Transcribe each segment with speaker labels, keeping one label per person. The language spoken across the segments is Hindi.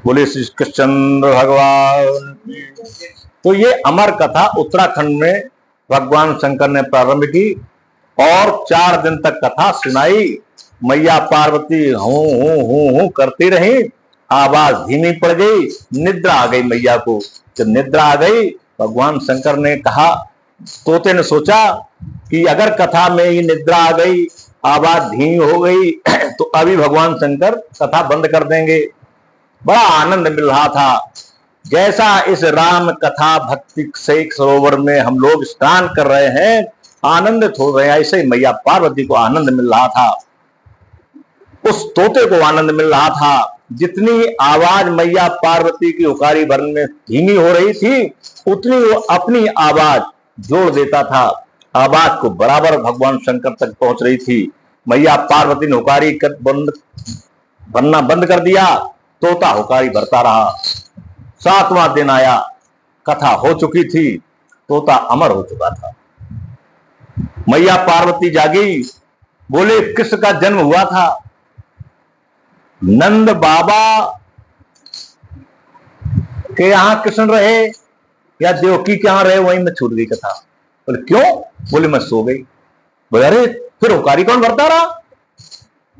Speaker 1: बोले श्री कृष्णचंद्र भगवान। तो ये अमर कथा उत्तराखंड में भगवान शंकर ने प्रारंभ की और 4 दिन तक कथा सुनाई। मैया पार्वती हूं करती रही, आवाज धीमी पड़ गई, निद्रा आ गई मैया को। जब निद्रा आ गई, भगवान शंकर ने कहा, तोते ने सोचा कि अगर कथा में ही निद्रा आ गई, आवाज धीमी हो गई, तो अभी भगवान शंकर कथा बंद कर देंगे। बड़ा आनंद मिल रहा था। जैसा इस राम कथा भक्ति से सरोवर में हम लोग स्नान कर रहे हैं, आनंदित हो रहे हैं, ऐसे ही मैया पार्वती को आनंद मिल रहा था, उस तोते को आनंद मिल रहा था। जितनी आवाज मैया पार्वती की हुकारी भरन में धीमी हो रही थी, उतनी वो अपनी आवाज जोड़ देता था। आवाज को बराबर भगवान शंकर तक पहुंच रही थी। मैया पार्वती ने हुकारी भरना बंद कर दिया, तोता हुकारी भरता रहा। 7वां दिन आया, कथा हो चुकी थी, तोता अमर हो चुका था। मैया पार्वती जागी, बोले किसका जन्म हुआ था? नंद बाबा के यहां कृष्ण रहे या देवकी के यहां रहे, वहीं में छूट गई कथा। बोले क्यों? बोले मैं सो गई। बोले अरे फिर हुकारी कौन भरता रहा?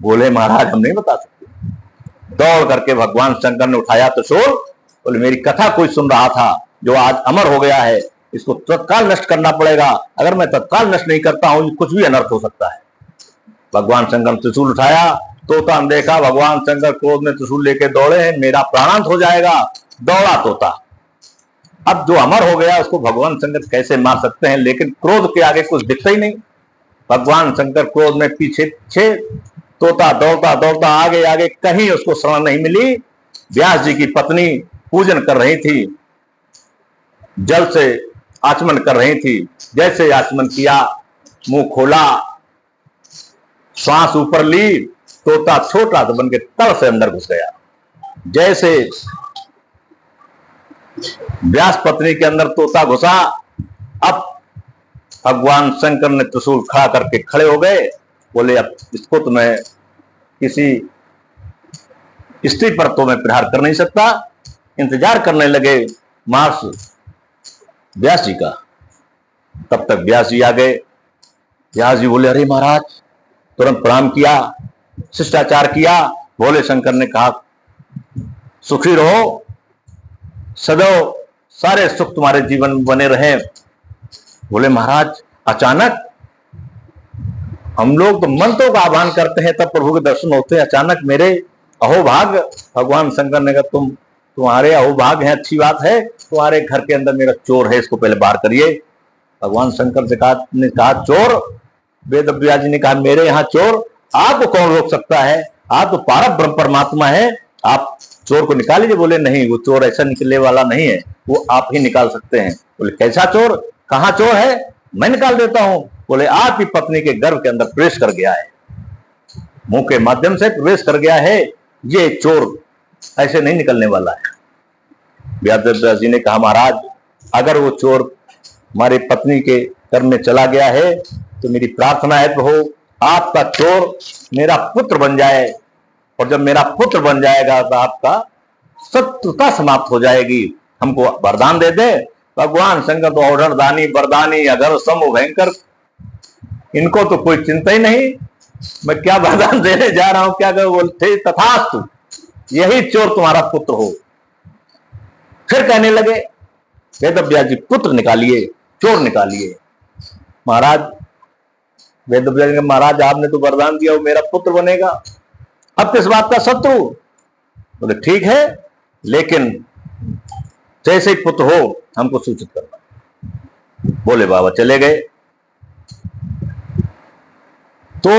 Speaker 1: बोले महाराज हम नहीं बता सकते। दौड़ करके भगवान शंकर ने उठाया त्रिशूल। बोले मेरी कथा कोई सुन रहा था जो आज अमर हो गया है, इसको तत्काल नष्ट करना पड़ेगा। अगर मैं तत्काल नष्ट नहीं करता हूं, कुछ भी अनर्थ हो सकता है। भगवान शंकर ने त्रिशूल उठाया, तोता ने देखा भगवान शंकर क्रोध में त्रिशूल लेके दौड़े हैं, मेरा प्राणांत हो जाएगा। दौड़ा तोता। अब जो अमर हो गया उसको भगवान शंकर कैसे मार सकते हैं, लेकिन क्रोध के आगे कुछ दिखता ही नहीं। भगवान शंकर क्रोध में पीछे पीछे, तोता दौड़ता दौड़ता आगे आगे, कहीं उसको शरण नहीं मिली। व्यास जी की पत्नी पूजन कर रही थी, जल से आचमन कर रही थी। जैसे आचमन किया, मुंह खोला, श्वास ऊपर ली, तोता छोटा सा बन के तल से अंदर घुस गया। जैसे व्यास पत्नी के अंदर तोता घुसा, अब भगवान शंकर ने त्रिशूल खड़ा करके खड़े हो गए। बोले अब इसको तो मैं किसी स्त्री पर तो मैं प्रहार कर नहीं सकता। इंतजार करने लगे महर्षि व्यास जी का। तब तक व्यास जी आ गए। व्यास जी बोले अरे महाराज, तुरंत प्रणाम किया, शिष्टाचार किया। भोले शंकर ने कहा सुखी रहो, सदैव सारे सुख तुम्हारे जीवन में बने रहे। बोले महाराज अचानक हम लोग तो मंत्रों का आह्वान करते हैं तब प्रभु के दर्शन होते हैं, अचानक मेरे अहोभाग। भगवान शंकर ने कहा तुम्हारे अहोभाग हैं, अच्छी बात है। तुम्हारे घर के अंदर मेरा चोर है, इसको पहले बाहर करिए। भगवान शंकर ने कहा चोर? वेद व्यास जी ने कहा मेरे यहाँ चोर? आपको कौन रोक सकता है? आप तो पारब्रह्म ब्रह्म परमात्मा है, आप चोर को निकाल लीजिए। बोले नहीं, वो चोर ऐसा निकलने वाला नहीं है, वो आप ही निकाल सकते हैं। बोले कैसा चोर? कहाँ चोर है? मैं निकाल देता हूं। बोले आपकी पत्नी के गर्भ के अंदर प्रवेश कर गया है, मुंह के माध्यम से प्रवेश कर गया है, ये चोर ऐसे नहीं निकलने वाला है। व्यास जी ने कहा महाराज अगर वो चोर हमारी पत्नी के गर्भ में चला गया है तो मेरी प्रार्थना है प्रभु आपका चोर मेरा पुत्र बन जाए, और जब मेरा पुत्र बन जाएगा तो आपका शत्रुता समाप्त हो जाएगी, हमको वरदान दे दे। भगवान शंकर तो औढ़ दानी वरदानी अगर समूह भयंकर, इनको तो कोई चिंता ही नहीं, मैं क्या वरदान देने जा रहा हूं, क्या कर बोलते तथास्तु, यही चोर तुम्हारा पुत्र हो। फिर कहने लगे वेदव्यास जी पुत्र निकालिए, चोर निकालिए। महाराज वेदव्यास जी महाराज आपने तो वरदान दिया वो मेरा पुत्र बनेगा, अब किस बात का शत्रु? बोले ठीक है, लेकिन जैसे ही पुत्र हो हमको सूचित करना। बोले बाबा चले गए। तो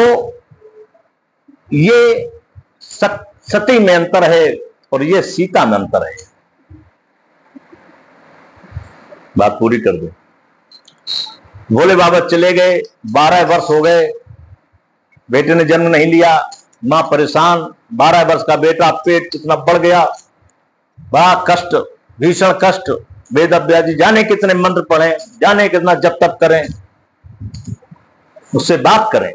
Speaker 1: ये सती में अंतर है और ये सीता में अंतर है। बात पूरी कर दो। भोले बाबा चले गए, 12 वर्ष हो गए, बेटे ने जन्म नहीं लिया, मां परेशान, 12 वर्ष का बेटा, पेट कितना बढ़ गया, बड़ा कष्ट, भीषण कष्ट। वेदव्यास जी जाने कितने मंत्र पढ़े, जाने कितना जप तप करें, उससे बात करें।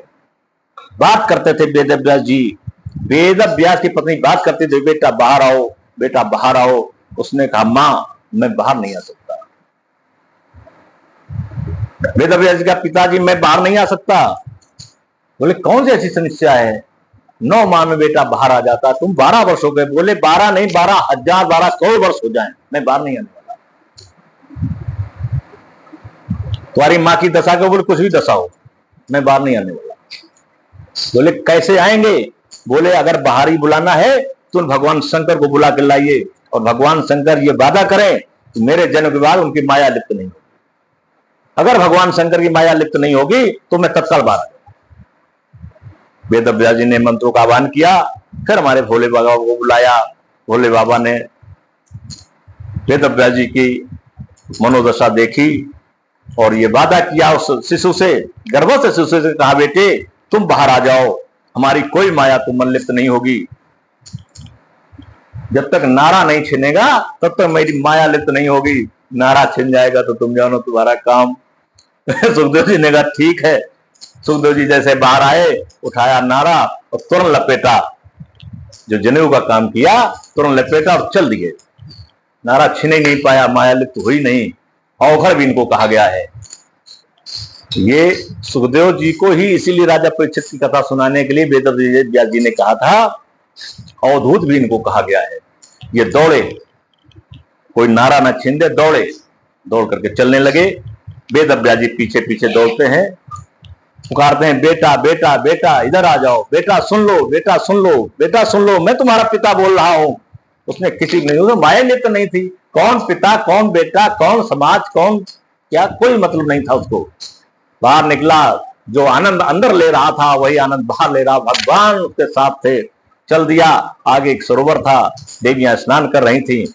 Speaker 1: बात करते थे वेदव्यास जी, वेदव्यास की पत्नी बात करती थी बेटा बाहर आओ, बेटा बाहर आओ। उसने कहा मां मैं बाहर नहीं आ सकता। वेदव्यास जी का पिताजी मैं बाहर नहीं आ सकता। बोले कौन सी ऐसी समस्या है? 9 माह में बेटा बाहर आ जाता, तुम 12 वर्ष हो गए। बोले 12 नहीं 12,000 12 करोड़ वर्ष हो जाए मैं बाहर नहीं आने वाला। तुम्हारी मां की दशा को बोले कुछ भी दशा हो मैं बाहर नहीं आने वाला। बोले कैसे आएंगे? बोले अगर बाहर ही बुलाना है तो भगवान शंकर को बुला के लाइए और भगवान शंकर ये वादा करें कि मेरे जन्म के बाद उनकी माया लिप्त नहीं होगी। अगर भगवान शंकर की माया लिप्त नहीं होगी तो मैं तत्काल बाहर। वेदव्यास जी ने मंत्रों का आह्वान किया, फिर हमारे भोले बाबा को बुलाया। भोले बाबा ने वेदव्यास जी की मनोदशा देखी और ये वादा किया उस शिशु से, गर्भस्थ शिशु से कहा बेटे तुम बाहर आ जाओ, हमारी कोई माया तुम लिप्त नहीं होगी। जब तक नारा नहीं छिनेगा तब तक मेरी माया लिप्त नहीं होगी। नारा छिन जाएगा तो तुम जानो तुम्हारा काम। सुखदेव जी ने कहा ठीक है। सुखदेव जी जैसे बाहर आए, उठाया नारा और तुरंत लपेटा, जो जनेऊ का काम किया तुरंत लपेटा और चल दिए। नारा छिन ही नहीं पाया, माया लिप्त हुई नहीं। अवघड़ भी इनको कहा गया है। ये सुखदेव जी को ही इसीलिए राजा परीक्षित की कथा सुनाने के लिए वेदव्यास जी ने कहा था अवधूत भी इनको कहा गया है। ये दौड़े, कोई नारा ना छीन दे, दौड़े, दौड़ करके चलने लगे। वेदव्यास जी पीछे पीछे दौड़ते हैं, पुकारते हैं बेटा बेटा बेटा इधर आ जाओ, बेटा सुन लो, बेटा सुन लो, बेटा सुन लो, मैं तुम्हारा पिता बोल रहा हूं। उसने किसी नहीं, उसने माया लिप्त नहीं थी। कौन पिता कौन बेटा कौन समाज कौन क्या, कोई मतलब नहीं था उसको। बाहर निकला, जो आनंद अंदर ले रहा था वही आनंद बाहर ले रहा, भगवान उसके साथ थे। चल दिया, आगे एक सरोवर था, देवियां स्नान कर रही थी।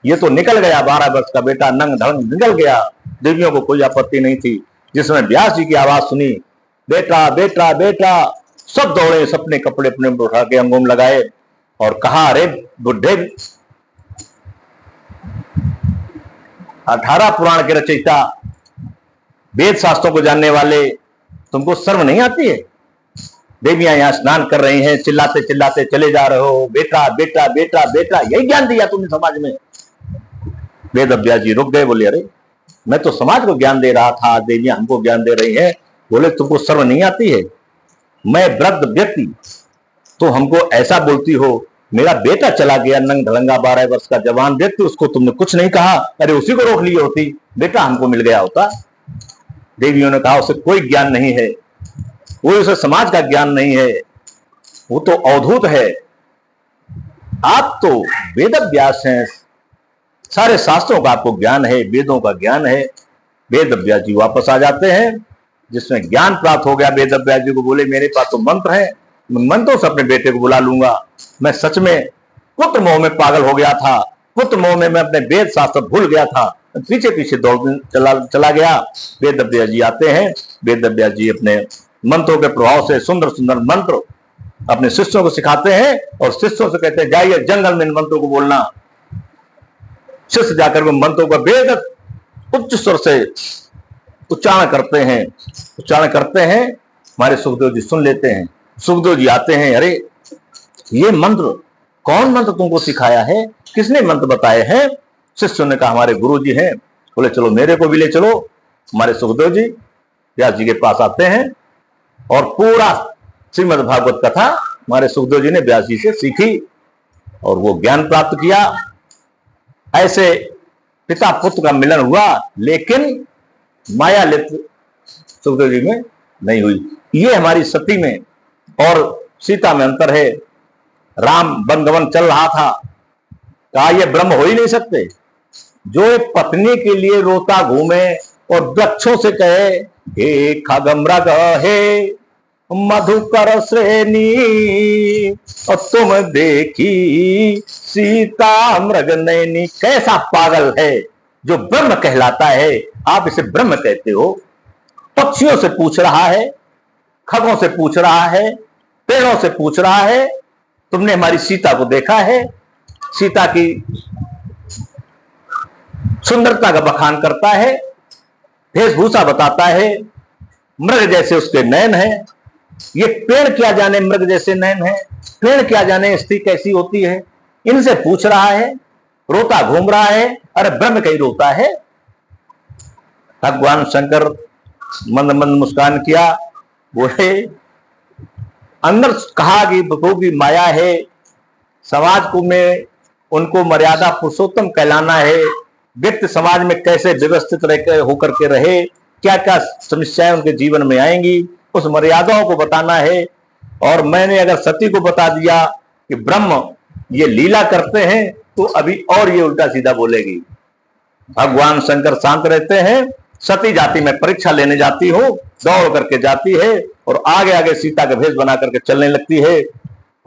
Speaker 1: ये तो निकल गया, 12 वर्ष का बेटा नंग ढंग निकल गया। देवियों को कोई आपत्ति नहीं थी। जिसने व्यास जी की आवाज सुनी बेटा बेटा बेटा, सब दौड़े, सबने कपड़े अपने उठा के अंगों में लगाए और कहा अरे बुढ़े, 18 पुराण के रचयिता, वेद शास्त्रों को जानने वाले, तुमको शर्म नहीं आती है? देवियां यहां स्नान कर रही हैं, चिल्लाते चिल्लाते चले जा रहे हो, बेटा बेटा बेटा बेटा, यही ज्ञान दिया तुमने समाज में। वेदव्यास जी रुक गए, बोले अरे मैं तो समाज को ज्ञान दे रहा था, देवियां हमको ज्ञान दे रही है। बोले तुमको शर्म नहीं आती है? मैं वृद्ध व्यक्ति तो हमको ऐसा बोलती हो, मेरा बेटा चला गया नंग ढलंगा 12 वर्ष का जवान व्यक्ति, उसको तुमने कुछ नहीं कहा? अरे उसी को रोक लिए होती, बेटा हमको मिल गया होता। देवियों ने कहा उसे कोई ज्ञान नहीं है, वो उसे समाज का ज्ञान नहीं है, वो तो अवधूत है। आप तो वेदव्यास हैं, सारे शास्त्रों का आपको ज्ञान है, वेदों का ज्ञान है। वेदव्यास जी वापस आ जाते हैं। जिसमें ज्ञान प्राप्त हो गया, वेदव्यास जी को बोले मेरे पास तो मंत्र है, मैं मंत्रों से अपने बेटे को बुला लूंगा। मैं सच में पुत्र मोह में पागल हो गया था, पुत्र मोह में मैं अपने वेद शास्त्र भूल गया था, पीछे पीछे दौड़ चला गया। वेदव्यास जी आते हैं, वेदव्यास जी अपने मंत्रों के प्रभाव से सुंदर सुंदर मंत्र अपने शिष्यों को सिखाते हैं और शिष्यों से कहते हैं जाइए जंगल में इन मंत्रों को बोलना। शिष्य जाकर के मंत्रों का वेद उच्च स्वर से उच्चारण करते हैं। हमारे सुखदेव जी सुन लेते हैं। सुखदेव जी आते हैं, अरे ये मंत्र कौन मंत्र तुमको सिखाया है, किसने मंत्र बताए हैं? शिष्यों ने कहा हमारे गुरु जी हैं। बोले चलो मेरे को भी ले चलो। हमारे सुखदेव जी व्यास जी के पास आते हैं और पूरा श्रीमद् भागवत कथा हमारे सुखदेव जी ने व्यास जी से सीखी और वो ज्ञान प्राप्त किया। ऐसे पिता पुत्र का मिलन हुआ, लेकिन माया लिप्त सुखदेव जी में नहीं हुई। ये हमारी सती में और सीता में अंतर है। राम वन गमन चल रहा था, कहा ये ब्रह्म हो ही नहीं सकते। जो एक पत्नी के लिए रोता घूमे और वृक्षों से कहे हे खगमृग हे मधुकर श्रेणी, और तुम देखी सीता मृग नैनी, कैसा पागल है जो ब्रह्म कहलाता है। आप इसे ब्रह्म कहते हो। पक्षियों से पूछ रहा है, खगों से पूछ रहा है, पेड़ों से पूछ रहा है, तुमने हमारी सीता को देखा है? सीता की सुंदरता का बखान करता है, वेशभूषा बताता है, मृग जैसे उसके नयन है। ये पेड़ क्या जाने मृग जैसे नयन है, पेड़ क्या जाने स्त्री कैसी होती है। इनसे पूछ रहा है, रोता घूम रहा है, अरे ब्रह्म कहीं रोता है। भगवान शंकर मंद मंद मुस्कान किया, बोले अंदर कहा कि प्रभु की माया है, समाज को में उनको मर्यादा पुरुषोत्तम कहलाना है, व्यक्ति समाज में कैसे व्यवस्थित रह होकर के रहे, क्या क्या समस्याएं उनके जीवन में आएंगी, उस मर्यादाओं को बताना है। और मैंने अगर सती को बता दिया कि ब्रह्म ये लीला करते हैं, तो अभी और ये उल्टा सीधा बोलेगी। भगवान शंकर शांत रहते हैं। सती जाति में परीक्षा लेने जाती हो, दौड़ करके जाती है और आगे आगे सीता का भेष बना करके चलने लगती है।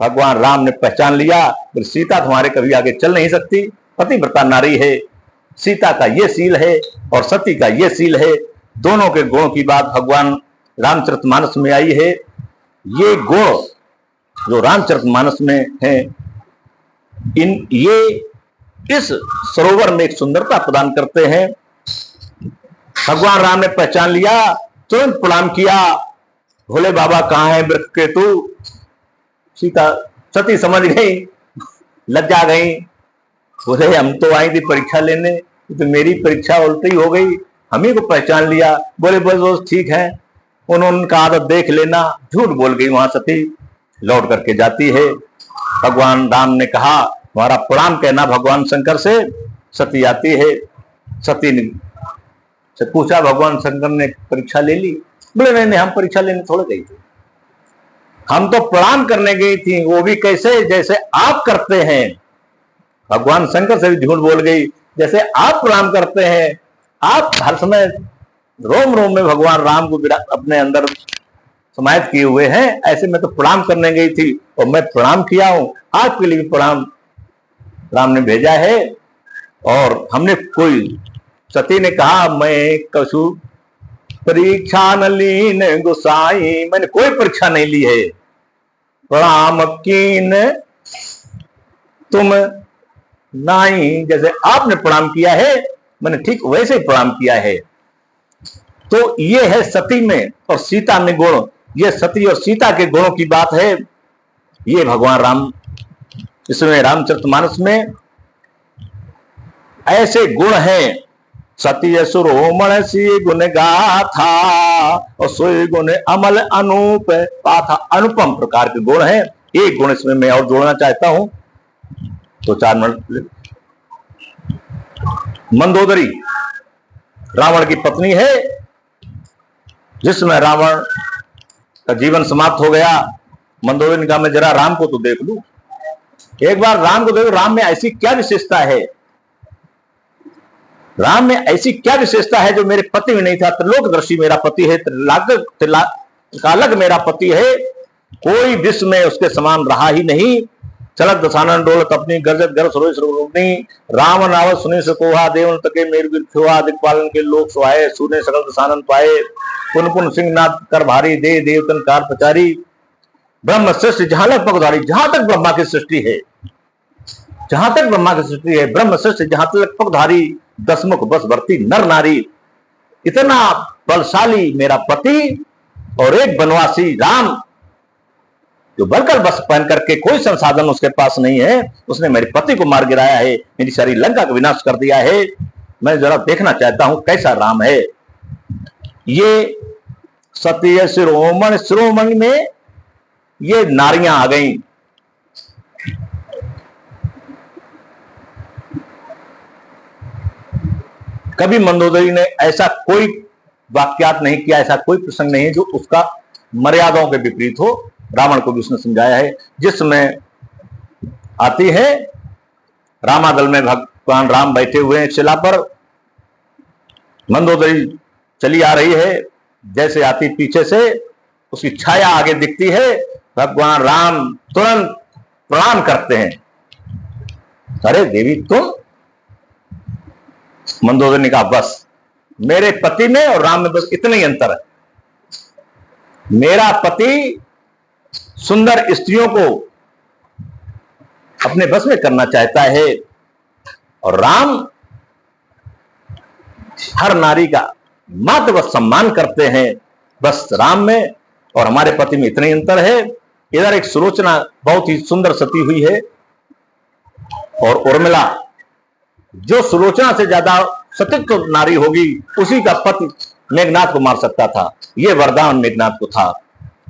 Speaker 1: भगवान राम ने पहचान लिया, फिर सीता तुम्हारे कभी आगे चल नहीं सकती, पतिव्रता नारी है, सीता का ये सील है और सती का ये सील है। दोनों के गुणों की बात भगवान रामचरितमानस में आई है। ये गुण जो रामचरितमानस में है, ये इस सरोवर में एक सुंदरता प्रदान करते हैं। भगवान राम ने पहचान लिया, तुरंत प्रणाम किया, भोले बाबा कहाँ है वृक्ष के तू। सीता सती समझ गई, लज्जा गई, बोले हम तो आई थी परीक्षा लेने, तो मेरी परीक्षा उल्टी हो गई, हम ही को पहचान लिया। बोले बस ठीक है, उन्होंने उनका आदत देख लेना। झूठ बोल गई वहां सती, लौट करके जाती है। भगवान राम ने कहा तुम्हारा प्रणाम कहना भगवान शंकर से। सती आती है, सती ने से पूछा, भगवान शंकर ने परीक्षा ले ली? बोले नहीं, हम परीक्षा लेने थोड़े गई थी, हम तो प्रणाम करने गई थी, वो भी कैसे, जैसे आप करते हैं। भगवान शंकर से भी झूठ बोल गई, जैसे आप प्रणाम करते हैं, आप हर समय रोम रोम में भगवान राम को अपने अंदर समाहित किए हुए हैं, ऐसे में तो प्रणाम करने गई थी और मैं प्रणाम किया हूं, आपके लिए भी प्रणाम राम ने भेजा है। और हमने कोई, सती ने कहा मैं कछु परीक्षा न लीन गोसाई, मैंने कोई परीक्षा नहीं ली है, प्रणाम कीन तुम नहीं, जैसे आपने प्रणाम किया है मैंने ठीक वैसे ही प्रणाम किया है। तो ये है सती में और सीता में गुण, ये सती और सीता के गुणों की बात है। ये भगवान राम इसमें रामचरितमानस में ऐसे गुण हैं। सती सुरोमण सी गुण गाथा और सोई गुण अमल अनूप पाथा, अनुपम प्रकार के गुण हैं। एक गुण इसमें मैं और जोड़ना चाहता हूं, तो 4 मिनट। मंदोदरी रावण की पत्नी है, जिसमें रावण का जीवन समाप्त हो गया। मंदोदरी ने कहा मैं जरा राम को तो देख लूं, एक बार राम को देखो, राम में ऐसी क्या विशेषता है, राम में ऐसी क्या विशेषता है जो मेरे पति में नहीं था। त्रिलोकदर्शी मेरा पति है, त्रिकालक मेरा पति है, कोई विश्व में उसके समान रहा ही नहीं। चलत दसानन डोलत अपनी गरजत गर सरोय सरोनी, रावण आवत सुने सकोहा, देवन तके मेरु बिरखोहा, दिक्पालन के लोक सुहाए, सुने सकल दसानन पाए, पुन पुन सिंह नाथ कर भारी, दे देवतन कार पचारी। ब्रह्म सृष्टि जहां तक पगधारी, जहां तक ब्रह्मा की सृष्टि है, जहां तक ब्रह्मा की सृष्टि है, ब्रह्म सृष्टि जहां तक पगधारी, 10 मुख बस भरती नर नारी। इतना बलशाली मेरा पति और एक बनवासी राम, जो बलकर बस पहन करके कोई संसाधन उसके पास नहीं है, उसने मेरे पति को मार गिराया है, मेरी सारी लंका का विनाश कर दिया है। मैं जरा देखना चाहता हूं कैसा राम है। ये सती शिरोमण, शिरोमणि में ये नारियां आ गई। कभी मंदोदरी ने ऐसा कोई वाक्यात नहीं किया, ऐसा कोई प्रसंग नहीं है जो उसका मर्यादाओं के विपरीत हो। रावण को भी उसने समझाया है। जिसमें आती है, रामादल में भगवान राम बैठे हुए हैं शिला पर, मंदोदरी चली आ रही है, जैसे आती पीछे से उसकी छाया आगे दिखती है, भगवान राम तुरंत प्रणाम करते हैं। अरे देवी तुम? मंदोदरी ने कहा बस मेरे पति में और राम में बस इतना ही अंतर है। मेरा पति सुंदर स्त्रियों को अपने बस में करना चाहता है और राम हर नारी का मातृवत सम्मान करते हैं। बस राम में और हमारे पति में इतना ही अंतर है। इधर एक सुलोचना बहुत ही सुंदर सती हुई है, और उर्मिला जो सुलोचना से ज्यादा सतीत्व नारी होगी उसी का पति मेघनाथ को मार सकता था। यह वरदान मेघनाथ को था।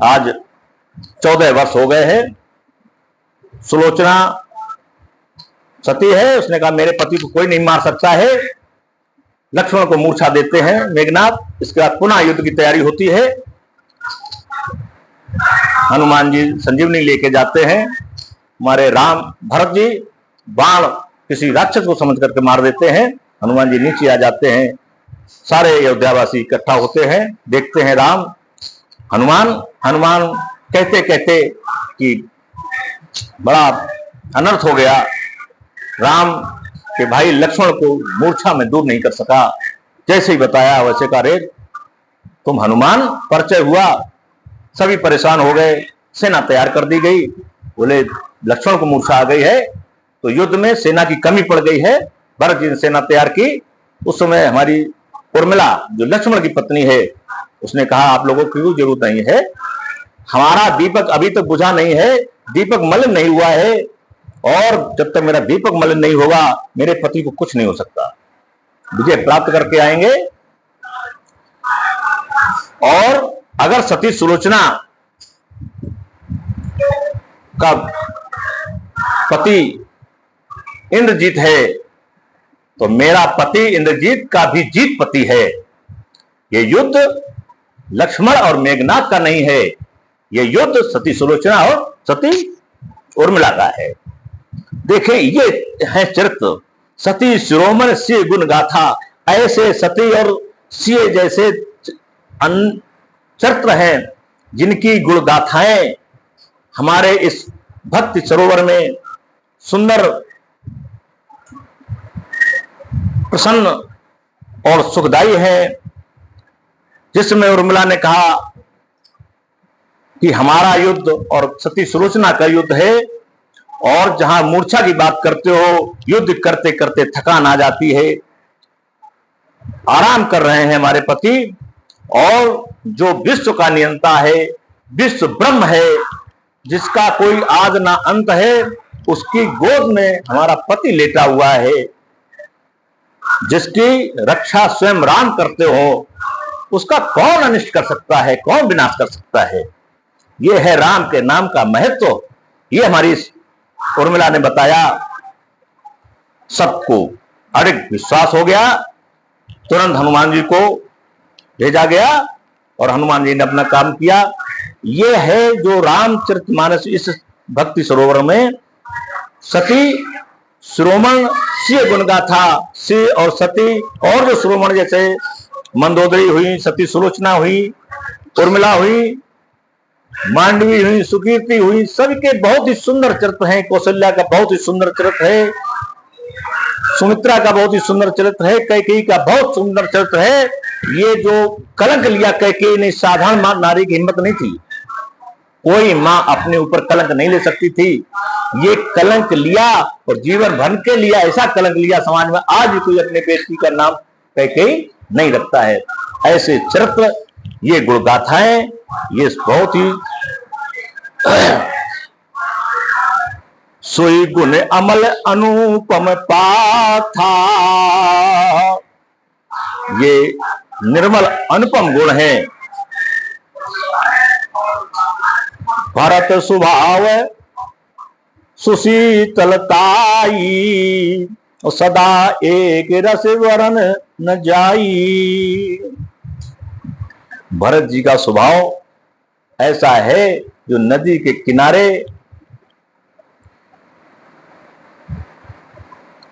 Speaker 1: आज 14 वर्ष हो गए हैं। सुलोचना सती है, उसने कहा मेरे पति को कोई नहीं मार सकता है। लक्ष्मण को मूर्छा देते हैं मेघनाथ। इसके बाद पुनः युद्ध की तैयारी होती है। हनुमान जी संजीवनी लेके जाते हैं। हमारे राम भरत जी बाण किसी राक्षस को समझ करके मार देते हैं। हनुमान जी नीचे आ जाते हैं। सारे अयोध्यावासी इकट्ठा होते हैं, देखते हैं राम हनुमान हनुमान कहते कहते कि बड़ा अनर्थ हो गया। राम के भाई लक्ष्मण को मूर्छा में दूर नहीं कर सका। जैसे ही बताया वैसे का रे तुम हनुमान, परिचय हुआ, सभी परेशान हो गए। सेना तैयार कर दी गई। बोले लक्ष्मण को मूर्छा आ गई है तो युद्ध में सेना की कमी पड़ गई है। भरत जी ने सेना तैयार की। उस समय हमारी उर्मिला जो लक्ष्मण की पत्नी है उसने कहा आप लोगों की कोई जरूरत नहीं है, हमारा दीपक अभी तक बुझा नहीं है, दीपक मलिन नहीं हुआ है, और जब तक मेरा दीपक मलिन नहीं होगा मेरे पति को कुछ नहीं हो सकता। विजय प्राप्त करके आएंगे। और अगर सती सुलोचना का पति इंद्रजीत है तो मेरा पति इंद्रजीत का भी जीत पति है। ये युद्ध लक्ष्मण और मेघनाथ का नहीं है, ये युद्ध सती सुलोचना और सती उर्मिला का है। देखें ये है चरित्र। सती शिरोमणि सिय गुण गाथा। ऐसे सती और सिय जैसे चरित्र हैं जिनकी गुण गाथाएं हमारे इस भक्ति सरोवर में सुंदर, प्रसन्न और सुखदायी है। जिसमें उर्मिला ने कहा कि हमारा युद्ध और सती सुलोचना का युद्ध है, और जहां मूर्छा की बात करते हो, युद्ध करते करते थकान आ जाती है, आराम कर रहे हैं हमारे पति, और जो विश्व का नियंता है, विश्व ब्रह्म है, जिसका कोई आद ना अंत है, उसकी गोद में हमारा पति लेटा हुआ है, जिसकी रक्षा स्वयं राम करते हो, उसका कौन अनिष्ट कर सकता है, कौन विनाश कर सकता है। यह है राम के नाम का महत्व। ये हमारी उर्मिला ने बताया। सबको अड़िग विश्वास हो गया। तुरंत हनुमान जी को भेजा गया और हनुमान जी ने अपना काम किया। यह है जो रामचरितमानस इस भक्ति सरोवर में सती शिरोमण सिय गुणगाथा, सिय और सती, और जो शिरोमण जैसे मंदोदरी हुई, सती सुलोचना हुई, उर्मिला हुई, मांडवी हुई, सुकीर्ति हुई, सबके बहुत ही सुंदर चरित्र हैं। कौशल्या का बहुत ही सुंदर चरित्र है, सुमित्रा का बहुत ही सुंदर चरित्र है, कैकेयी का बहुत सुंदर चरित्र है। ये जो कलंक लिया कैकेयी ने, साधारण नारी की हिम्मत नहीं थी। कोई मां अपने ऊपर कलंक नहीं ले सकती थी। ये कलंक लिया और जीवन भर के लिया, ऐसा कलंक लिया समाज में। आज भी कोई अपने बेटी का नाम कैकेयी नहीं रखता है। ऐसे चरित्र, ये गुणगाथाएं, ये बहुत ही सोई गुण अमल अनुपम पाथा, ये निर्मल अनुपम गुण है। भरत स्वभाव सुशीतलताई, और सदा एक रस वरन न जाई। भरत जी का स्वभाव ऐसा है जो नदी के किनारे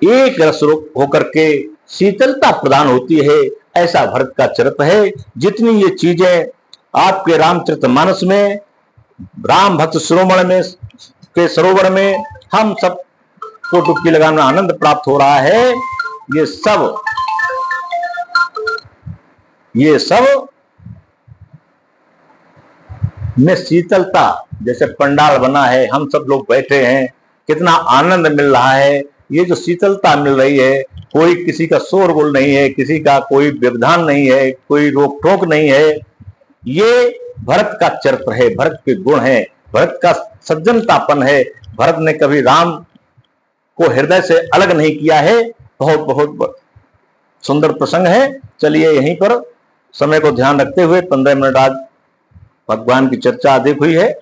Speaker 1: एक रस होकर के शीतलता प्रदान होती है, ऐसा भरत का चरित्र है। जितनी ये चीजें आपके रामचरितमानस में, राम भक्त शिरोमणि में के सरोवर में हम सब को डुबकी लगाने में आनंद प्राप्त हो रहा है, ये सब में शीतलता, जैसे पंडाल बना है, हम सब लोग बैठे हैं, कितना आनंद मिल रहा है। ये जो शीतलता मिल रही है, कोई किसी का शोरगुल नहीं है, किसी का कोई व्यवधान नहीं है, कोई रोक टोक नहीं है। ये भरत का चरित्र है, भरत के गुण है, भरत का सज्जनतापन है। भरत ने कभी राम को हृदय से अलग नहीं किया है। बहुत बहुत सुंदर प्रसंग है। चलिए यहीं पर समय को ध्यान रखते हुए 15 मिनट आज भगवान की चर्चा अधिक हुई है।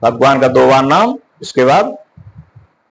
Speaker 1: भगवान का 2 बार नाम, इसके बाद